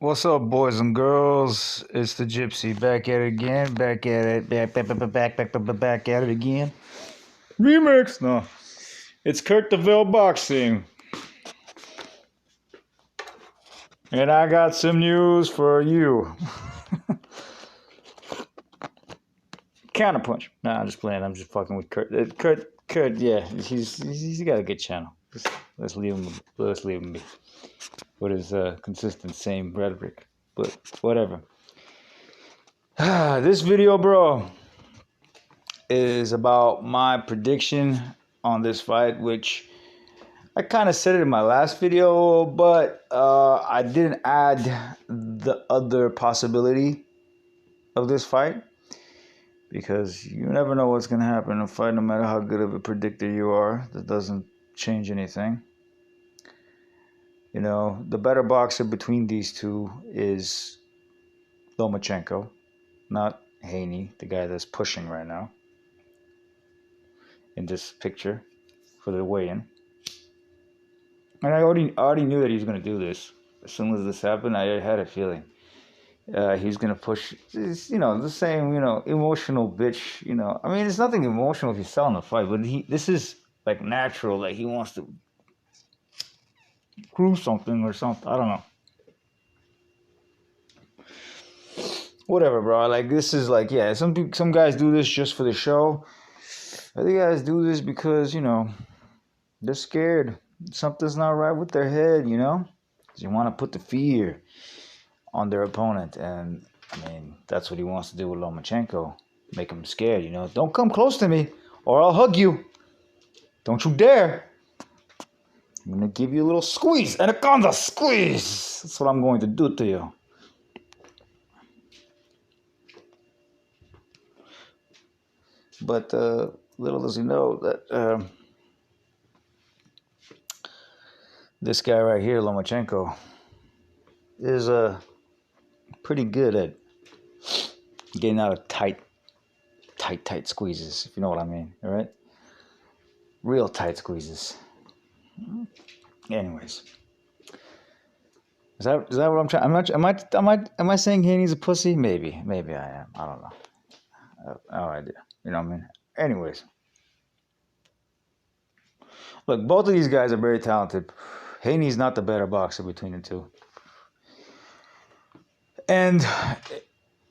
What's up, boys and girls? It's the Gypsy back at it again. Back at it. Back at it again. Remix. No, it's Kurt DeVille boxing, and I got some news for you. Counterpunch. Nah, I'm just playing. I'm just fucking with Kurt. Kurt. Yeah, he's got a good channel. Let's leave him. Let's leave him be with his consistent same rhetoric. But whatever. This video, bro, is about my prediction on this fight, which I kind of said it in my last video, but I didn't add the other possibility of this fight because you never know what's going to happen in a fight, no matter how good of a predictor you are. That doesn't change anything. You know, the better boxer between these two is Lomachenko, not Haney, the guy that's pushing right now in this picture for the weigh-in. And I already knew that he was going to do this. As soon as this happened, I had a feeling he's going to push, the same, emotional bitch, I mean, it's nothing emotional if he's selling the fight, but this is, like, natural. Like, he wants to prove something or something. I don't know. Whatever, bro. Like, this is, like, yeah, some guys do this just for the show. Other guys do this because, they're scared. Something's not right with their head, They want to put the fear on their opponent. And, I mean, that's what he wants to do with Lomachenko. Make him scared, Don't come close to me or I'll hug you. Don't you dare. I'm going to give you a little squeeze. Anaconda squeeze. That's what I'm going to do to you. But little does he know that this guy right here, Lomachenko, is pretty good at getting out of tight squeezes, if you know what I mean, all right? Real tight squeezes. Anyways, is that what I'm trying? Am I saying Haney's a pussy? Maybe I am. I don't know. No idea. You know what I mean? Anyways, look, both of these guys are very talented. Haney's not the better boxer between the two. And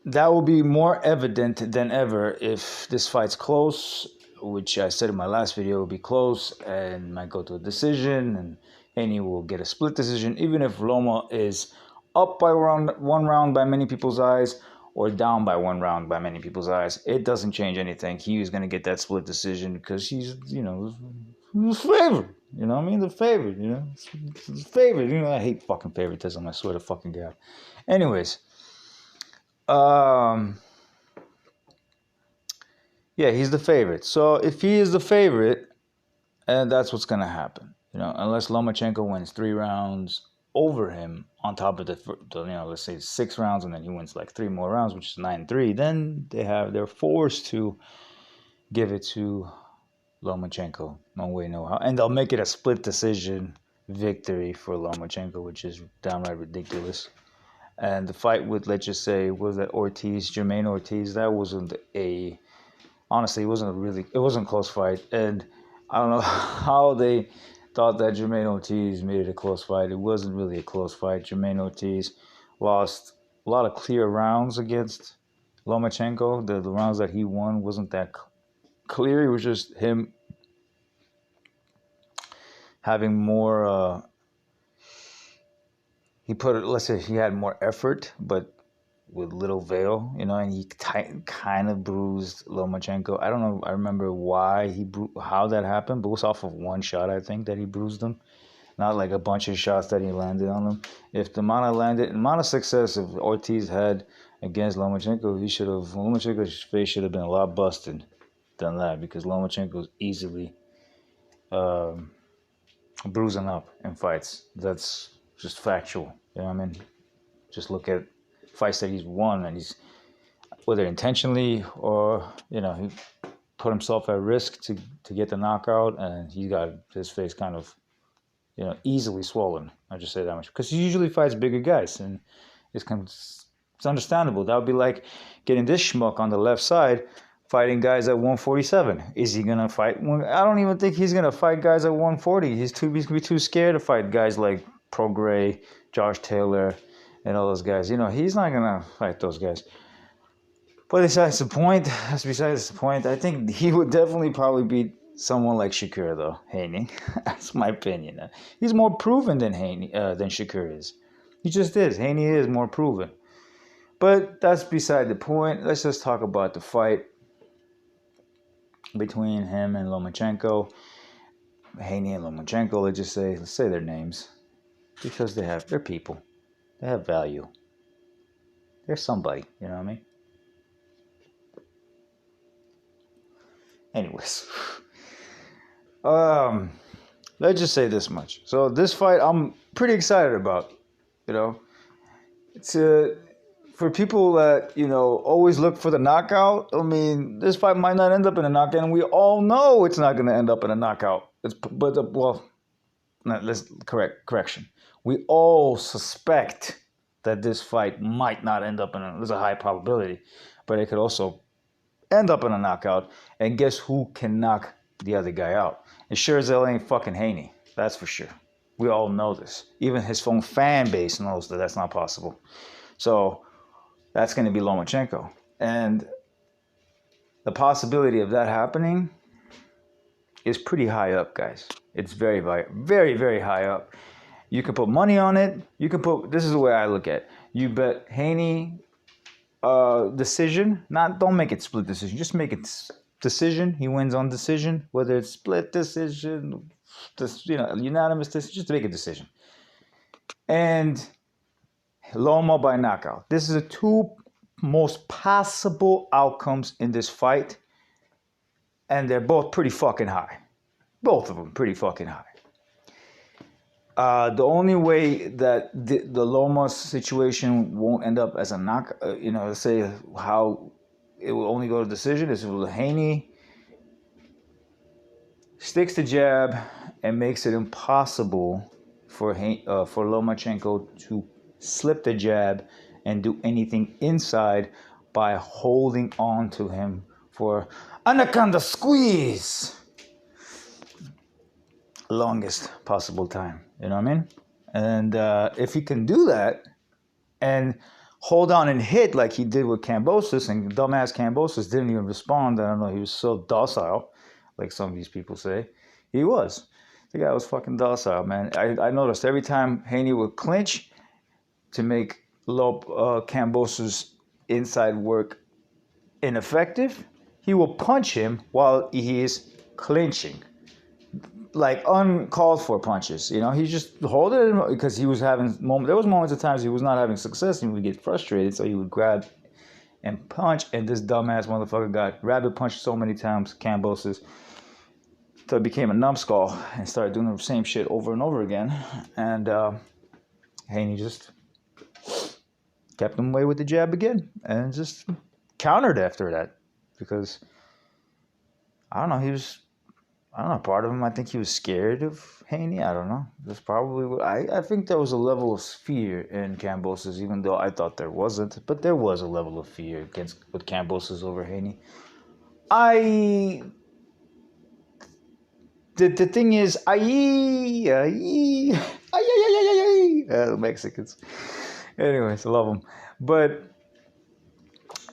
that will be more evident than ever if this fight's close, which I said in my last video will be close and might go to a decision, and Haney will get a split decision, even if Loma is up by one round by many people's eyes or down by one round by many people's eyes. It doesn't change anything. He is going to get that split decision because he's, the favorite. You know what I mean? The favorite, the favorite. I hate fucking favoritism. I swear to fucking God. Anyways, yeah, he's the favorite. So if he is the favorite, and that's what's gonna happen, unless Lomachenko wins 3 rounds over him on top of the let's say 6 rounds, and then he wins like 3 more rounds, which is 9-3. Then they're forced to give it to Lomachenko. No way, no how. And they'll make it a split decision victory for Lomachenko, which is downright ridiculous. And the fight with, let's just say, was that Jermaine Ortiz, that wasn't honestly, it wasn't a close fight. And I don't know how they thought that Jermaine Ortiz made it a close fight. It wasn't really a close fight. Jermaine Ortiz lost a lot of clear rounds against Lomachenko. The rounds that he won wasn't that clear. It was just him having more, let's say he had more effort, but with little veil, and he kind of bruised Lomachenko. I don't know. I remember how that happened, but it was off of one shot, I think, that he bruised him. Not like a bunch of shots that he landed on him. If the amount of success of Ortiz had against Lomachenko, Lomachenko's face should have been a lot busted than that, because Lomachenko's easily bruising up in fights. That's just factual. You know what I mean? Just look at fights that he's won, and he's, whether intentionally or, he put himself at risk to get the knockout, and he got his face kind of, easily swollen. I'll just say that much. Because he usually fights bigger guys, and It's understandable. That would be like getting this schmuck on the left side fighting guys at 147. Is he gonna fight? I don't even think he's gonna fight guys at 140. He's gonna be too scared to fight guys like Pro Gray, Josh Taylor, and all those guys. He's not gonna fight those guys. But besides the point, I think he would definitely probably beat someone like Shakur, though. Haney. That's my opinion. He's more proven than Shakur is. He just is. Haney is more proven. But that's beside the point. Let's just talk about the fight between him and Lomachenko. Haney and Lomachenko, let's say their names. Because they're people. They have value. They're somebody, you know what I mean? Anyways. Let's just say this much. So this fight I'm pretty excited about. It's for people that always look for the knockout. I mean, this fight might not end up in a knockout, and we all know it's not going to end up in a knockout. Correction. We all suspect that this fight might not end up there's a high probability, but it could also end up in a knockout. And guess who can knock the other guy out? It sure as hell ain't fucking Haney. That's for sure. We all know this. Even his own fan base knows that that's not possible. So that's going to be Lomachenko. And the possibility of that happening is pretty high up, guys. It's very, very, very, very high up. You can put money on it. This is the way I look at it. You bet Haney decision. Don't make it split decision. Just make it decision. He wins on decision. Whether it's split decision, unanimous decision, just make a decision. And Loma by knockout. This is the two most possible outcomes in this fight. And they're both pretty fucking high. Both of them pretty fucking high. The only way that the Loma situation won't end up as a knock, let's say how it will only go to decision is if Haney sticks the jab and makes it impossible for Lomachenko to slip the jab and do anything inside by holding on to him for anaconda squeeze. Longest possible time. You know what I mean? And if he can do that and hold on and hit like he did with Kambosos, and dumbass Kambosos didn't even respond. I don't know, he was so docile, like some of these people say. He was. The guy was fucking docile, man. I noticed every time Haney would clinch to make Kambosos' inside work ineffective, he will punch him while he is clinching. Like uncalled for punches, he just hold it because he was having there was moments of times he was not having success and he would get frustrated, so he would grab and punch, and this dumbass motherfucker got rabbit punched so many times, Kambosos, so it became a numbskull and started doing the same shit over and over again, and Haney just kept him away with the jab again and just countered after that because I don't know, part of him, I think he was scared of Haney. I don't know. That's probably what I think there was a level of fear in Kambosos, even though I thought there wasn't. But there was a level of fear with Kambosos over Haney. The thing is, Mexicans. Anyways, I love them. But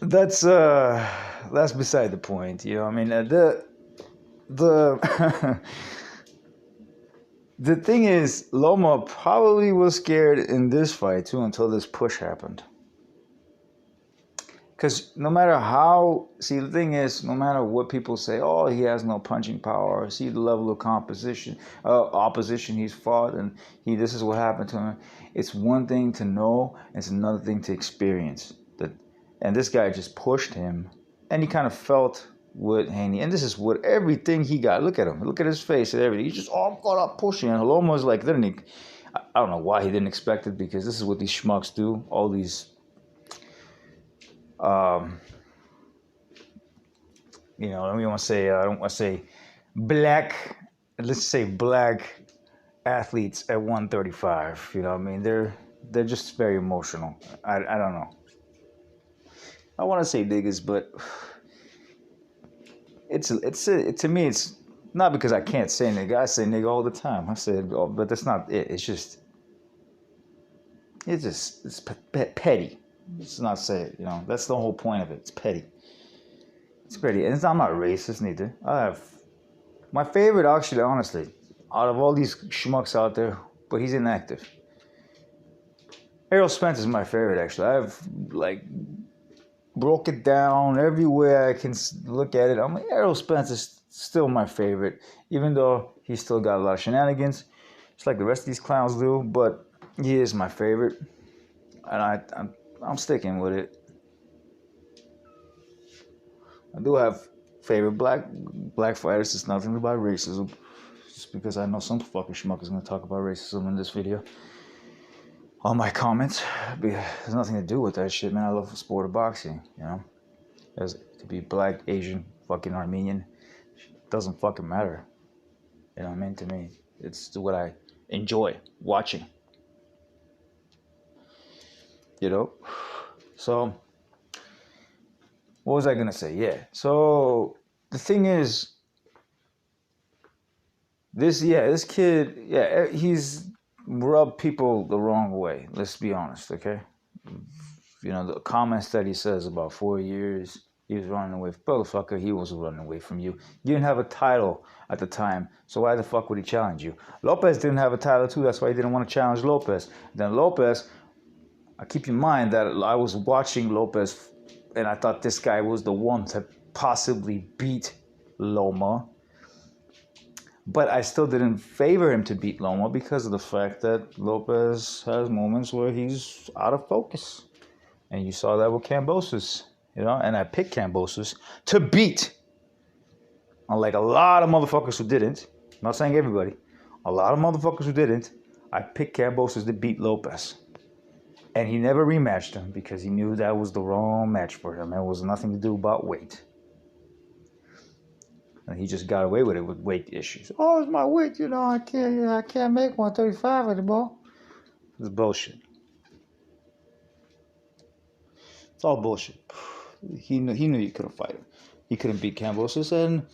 that's beside the point. I mean, the thing is, Loma probably was scared in this fight too until this push happened. Because no matter the thing is, no matter what people say, oh, he has no punching power, see the level of opposition he's fought, and this is what happened to him. It's one thing to know, it's another thing to experience. And this guy just pushed him, and he kind of felt with Haney, and this is what everything he got. Look at him. Look at his face and everything. He's just all caught up pushing. And Loma was like, I don't know why he didn't expect it, because this is what these schmucks do. All these, I don't want to say black. Let's say black athletes at 135. You know what I mean? they're just very emotional. I don't know. I want to say niggas, but to me it's not because I can't say nigga. I say nigga all the time. I say it, but that's not it. It's petty. It's not say it. You know, that's the whole point of it. It's petty. It's petty, and I'm not racist neither. I have my favorite, actually, honestly, out of all these schmucks out there, but he's inactive. Errol Spence is my favorite, actually. I've like broke it down everywhere I can look at it. I'm like, Errol Spence is still my favorite, even though he's still got a lot of shenanigans, just like the rest of these clowns do. But he is my favorite, and I'm sticking with it. I do have favorite black fighters. It's nothing about racism, just because I know some fucking schmuck is gonna talk about racism in this video. All my comments, there's nothing to do with that shit, man. I love the sport of boxing, you know. As to be black, Asian, fucking Armenian, doesn't fucking matter. You know what I mean? To me, it's what I enjoy watching. You know? So, what was I gonna say? Yeah. So, the thing is, this kid, he's rubbed people the wrong way. Let's be honest, okay? You know, the comments that he says about 4 years, he was running away. Motherfucker, he wasn't running away from you. You didn't have a title at the time, so why the fuck would he challenge you? Lopez didn't have a title too, that's why he didn't want to challenge Lopez. Then Lopez, I keep in mind that I was watching Lopez, and I thought this guy was the one to possibly beat Loma. But I still didn't favor him to beat Loma because of the fact that Lopez has moments where he's out of focus. And you saw that with Kambosos, you know? And I picked Kambosos to beat. Unlike a lot of motherfuckers who didn't. I'm not saying everybody. A lot of motherfuckers who didn't. I picked Kambosos to beat Lopez. And he never rematched him because he knew that was the wrong match for him. It was nothing to do about weight. And he just got away with it with weight issues. Oh, it's my weight, you know. I can't make 135 anymore. It's bullshit. It's all bullshit. He knew you couldn't fight him. He couldn't beat Kambosos, and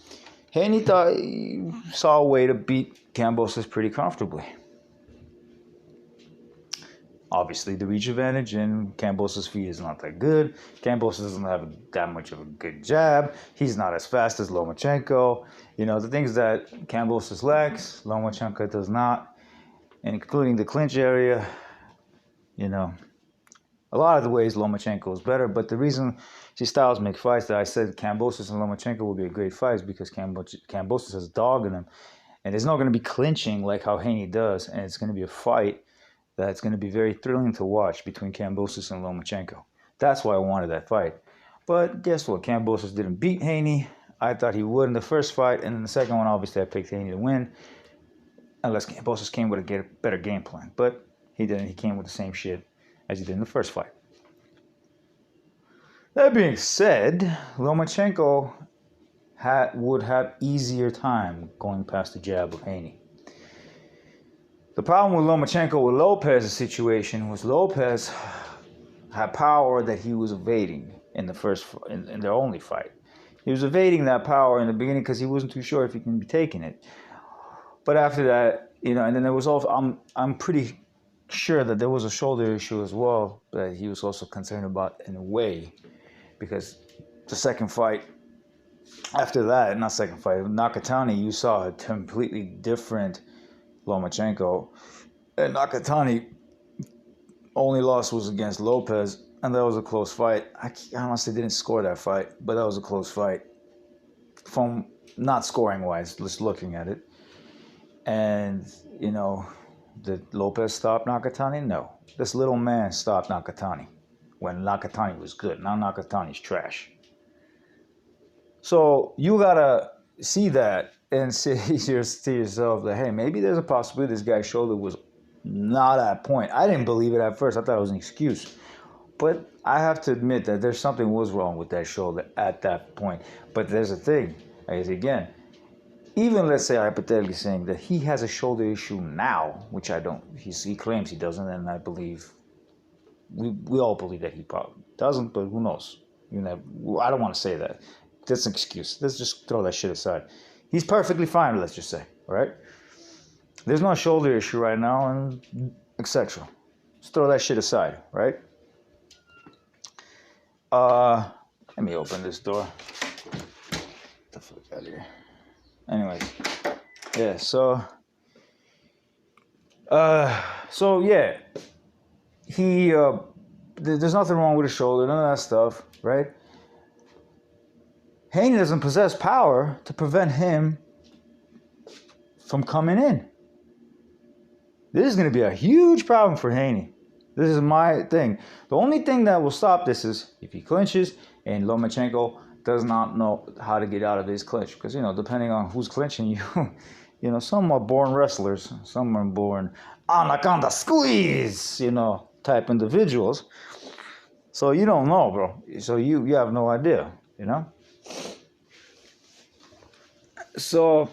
Haney thought he saw a way to beat Kambosos pretty comfortably. Obviously, the reach advantage, and Kambosos' feet is not that good. Kambosos doesn't have that much of a good jab. He's not as fast as Lomachenko. You know, the things that Kambosos lacks, Lomachenko does not, and including the clinch area, you know. A lot of the ways Lomachenko is better, but the reason these styles make fights that I said Kambosos and Lomachenko will be a great fight is because Kambosos has dog in him. And there's not going to be clinching like how Haney does, and it's going to be a fight that's going to be very thrilling to watch between Kambosos and Lomachenko. That's why I wanted that fight. But guess what? Kambosos didn't beat Haney. I thought he would in the first fight, and in the second one, obviously, I picked Haney to win. Unless Kambosos came with a better game plan. But he didn't. He came with the same shit as he did in the first fight. That being said, Lomachenko would have easier time going past the jab of Haney. The problem with Lomachenko with Lopez's situation was Lopez had power that he was evading in their only fight. He was evading that power in the beginning because he wasn't too sure if he can be taking it. But after that, you know, and then there was also, I'm pretty sure that there was a shoulder issue as well that he was also concerned about in a way, because the second fight after that, not second fight, Nakatani, you saw a completely different Lomachenko. And Nakatani only loss was against Lopez, and that was a close fight. I honestly didn't score that fight, but that was a close fight. From not scoring wise, just looking at it. And, you know, did Lopez stop Nakatani? No. This little man stopped Nakatani when Nakatani was good. Now Nakatani's trash. So you gotta see that and say to yourself that, hey, maybe there's a possibility this guy's shoulder was not at point. I didn't believe it at first. I thought it was an excuse. But I have to admit that there's something was wrong with that shoulder at that point. But there's a thing. Again, even let's say hypothetically saying that he has a shoulder issue now, which I don't. He claims he doesn't, and I believe we all believe that he probably doesn't, but who knows? You know, I don't want to say that. That's an excuse. Let's just throw that shit aside. He's perfectly fine, let's just say, all right? There's no shoulder issue right now, and etc. Just throw that shit aside, right? Let me open this door. Get the fuck out of here. Anyways, yeah. So yeah, he there's nothing wrong with his shoulder, none of that stuff, right? Haney doesn't possess power to prevent him from coming in. This is going to be a huge problem for Haney. This is my thing. The only thing that will stop this is if he clinches and Lomachenko does not know how to get out of his clinch. Because, you know, depending on who's clinching you, you know, some are born wrestlers. Some are born anaconda squeeze, you know, type individuals. So you don't know, bro. So you have no idea, you know. So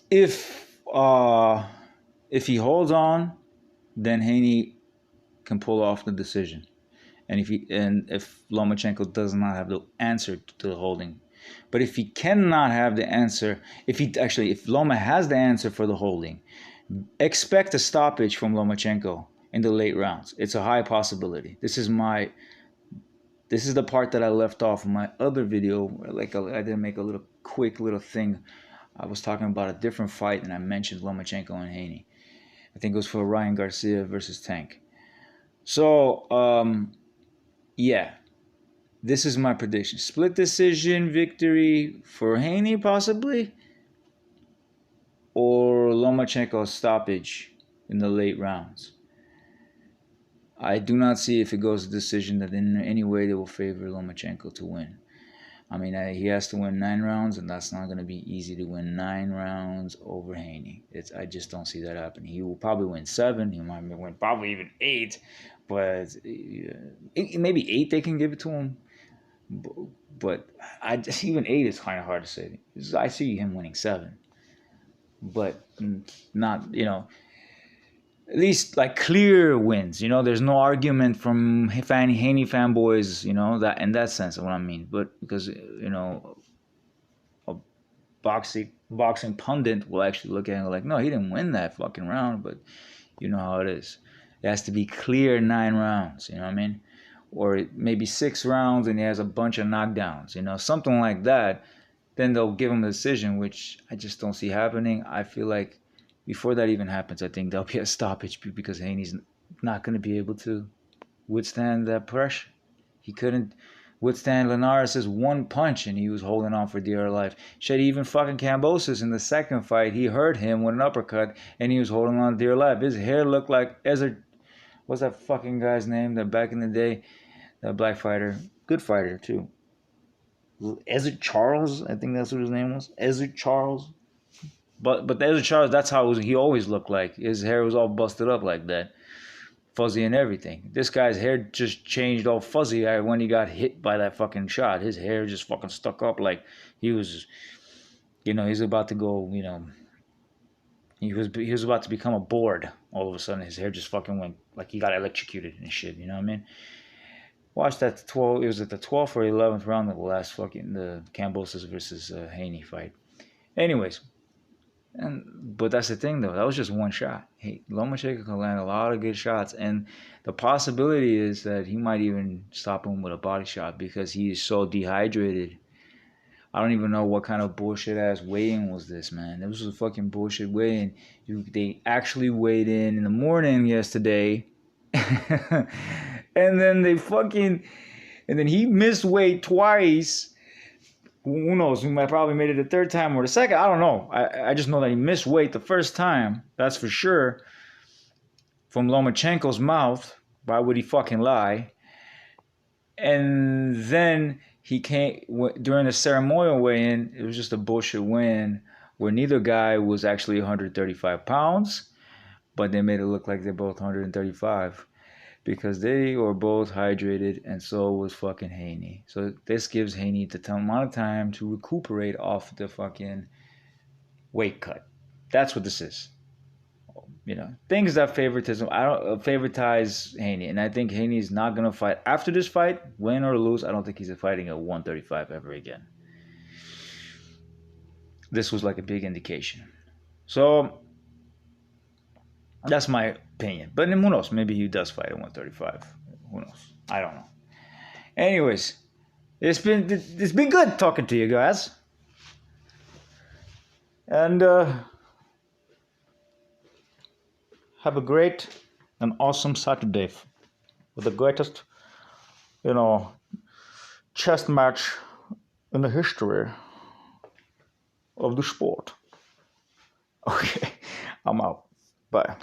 if he holds on, then Haney can pull off the decision. And if Lomachenko does not have the answer to the holding, but if he cannot have the answer, if Loma has the answer for the holding, expect a stoppage from Lomachenko in the late rounds. It's a high possibility. This is the part that I left off in my other video. Like I didn't make a quick little thing. I was talking about a different fight, and I mentioned Lomachenko and Haney. I think it was for Ryan Garcia versus Tank. So, yeah, this is my prediction. Split decision victory for Haney, possibly, or Lomachenko stoppage in the late rounds. I do not see, if it goes to decision, that in any way they will favor Lomachenko to win. I mean, he has to win 9 rounds, and that's not going to be easy to win 9 rounds over Haney. I just don't see that happening. He will probably win 7. He might win probably even 8. But maybe 8 they can give it to him. But even 8 is kind of hard to say. I see him winning 7. But not, you know, at least like clear wins. You know, there's no argument from Haney fanboys, you know, that in that sense of what I mean. But because, you know, a boxing pundit will actually look at it and go like, no, he didn't win that fucking round. But you know how it is. It has to be clear 9 rounds, you know what I mean? Or maybe 6 rounds and he has a bunch of knockdowns, you know, something like that. Then they'll give him a decision, which I just don't see happening. I feel like before that even happens, I think there'll be a stoppage because Haney's not going to be able to withstand that pressure. He couldn't withstand Linares' one punch, and he was holding on for dear life. Shit, even fucking Kambosos in the second fight, he hurt him with an uppercut, and he was holding on dear life. His hair looked like Ezra. What's that fucking guy's name? That back in the day, that black fighter, good fighter too. Ezra Charles, I think that's what his name was. Ezra Charles. But Ezra Charles, that's how he always looked like. His hair was all busted up like that. Fuzzy and everything. This guy's hair just changed all fuzzy when he got hit by that fucking shot. His hair just fucking stuck up like he was, you know, he's about to go, you know, he was about to become a board. All of a sudden, his hair just fucking went like he got electrocuted and shit. You know what I mean? Watch that 12. It was at the 12th or 11th round of the last the Kambosos versus Haney fight. Anyways. But that's the thing, though. That was just one shot. Hey, Lomachenko can land a lot of good shots, and the possibility is that he might even stop him with a body shot because he is so dehydrated. I don't even know what kind of bullshit ass weigh-in was this, man. This was a fucking bullshit weigh-in. They actually weighed in the morning yesterday, and then and then he missed weight twice. Who knows? He might probably made it the 3rd time or the 2nd. I don't know. I just know that he missed weight the 1st time. That's for sure. From Lomachenko's mouth. Why would he fucking lie? And then he came during the ceremonial weigh-in. It was just a bullshit weigh-in where neither guy was actually 135 pounds, but they made it look like they're both 135. Because they were both hydrated, and so was fucking Haney. So this gives Haney the amount of time to recuperate off the fucking weight cut. That's what this is. things that favoritism. I don't favoritize Haney, and I think Haney's not gonna fight after this fight, win or lose. I don't think he's fighting at 135 ever again. This was like a big indication. So that's my opinion. But then who knows? Maybe he does fight at 135. Who knows? I don't know. Anyways, it's been good talking to you guys, and have a great and awesome Saturday with the greatest, chess match in the history of the sport. Okay, I'm out. Bye.